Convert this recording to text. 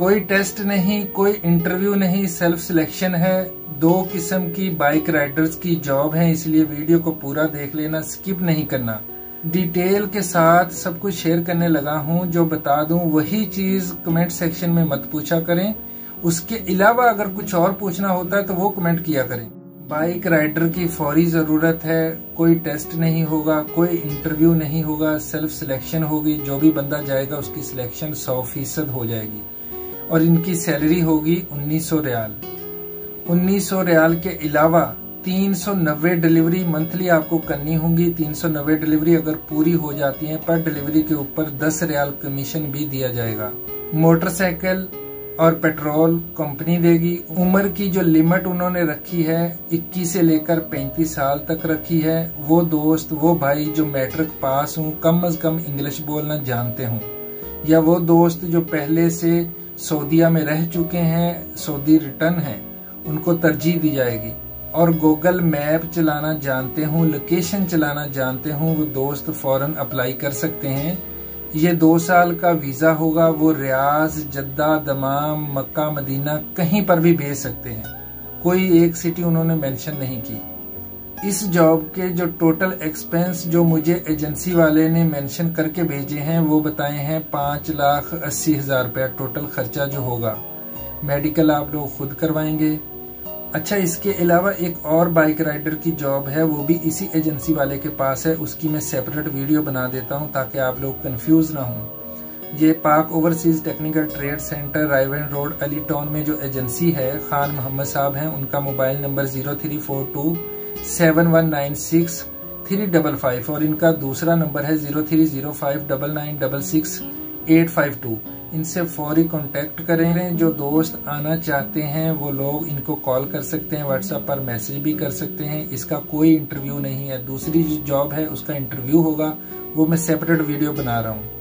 कोई टेस्ट नहीं, कोई इंटरव्यू नहीं, सेल्फ सिलेक्शन है। 2 किस्म की बाइक राइडर्स की जॉब है, इसलिए वीडियो को पूरा देख लेना, स्किप नहीं करना। डिटेल के साथ सब कुछ शेयर करने लगा हूं। जो बता दूं वही चीज कमेंट सेक्शन में मत पूछा करें। उसके अलावा अगर कुछ और पूछना होता है तो वो कमेंट किया करें। बाइक राइडर की फौरी जरूरत है। कोई टेस्ट नहीं होगा, कोई इंटरव्यू नहीं होगा, सेल्फ सिलेक्शन होगी। जो भी बंदा जाएगा उसकी सिलेक्शन 100% हो जाएगी। और इनकी सैलरी होगी 1900 रियाल। 1900 रियाल के अलावा 390 डिलीवरी मंथली आपको करनी होगी। 390 डिलीवरी अगर पूरी हो जाती है, पर डिलीवरी के ऊपर 10 रियाल कमीशन भी दिया जाएगा। मोटरसाइकिल और पेट्रोल कंपनी देगी। उम्र की जो लिमिट उन्होंने रखी है 21 से लेकर 35 साल तक रखी है। वो दोस्त, वो भाई जो मैट्रिक पास हूँ, कम से कम इंग्लिश बोलना जानते हूँ, या वो दोस्त जो पहले से सऊदीया में रह चुके हैं, सऊदी रिटर्न है, उनको तरजीह दी जाएगी। और गूगल मैप चलाना जानते हूँ, लोकेशन चलाना जानते हूँ, वो दोस्त फौरन अप्लाई कर सकते हैं। ये 2 साल का वीजा होगा। वो रियाज, जद्दा, दमाम, मक्का, मदीना कहीं पर भी भेज सकते हैं। कोई एक सिटी उन्होंने मेंशन नहीं की। इस जॉब के जो टोटल एक्सपेंस जो मुझे एजेंसी वाले ने मेंशन करके भेजे हैं वो बताए हैं 5,80,000 रुपया टोटल खर्चा जो होगा। मेडिकल आप लोग खुद करवाएंगे। अच्छा, इसके अलावा एक और बाइक राइडर की जॉब है, वो भी इसी एजेंसी वाले के पास है। उसकी मैं सेपरेट वीडियो बना देता हूं ताकि आप लोग कंफ्यूज ना हो। ये पाक overseas technical trade centre, रायवन road, Ali town में जो एजेंसी है, खान मोहम्मद साहब हैं। उनका मोबाइल नंबर 03427196 और इनका दूसरा नंबर है 03059966 इनसे फौरी कांटेक्ट करें। जो दोस्त आना चाहते हैं वो लोग इनको कॉल कर सकते हैं, व्हाट्सएप पर मैसेज भी कर सकते हैं। इसका कोई इंटरव्यू नहीं है। दूसरी जो जॉब है उसका इंटरव्यू होगा, वो मैं सेपरेट वीडियो बना रहा हूँ।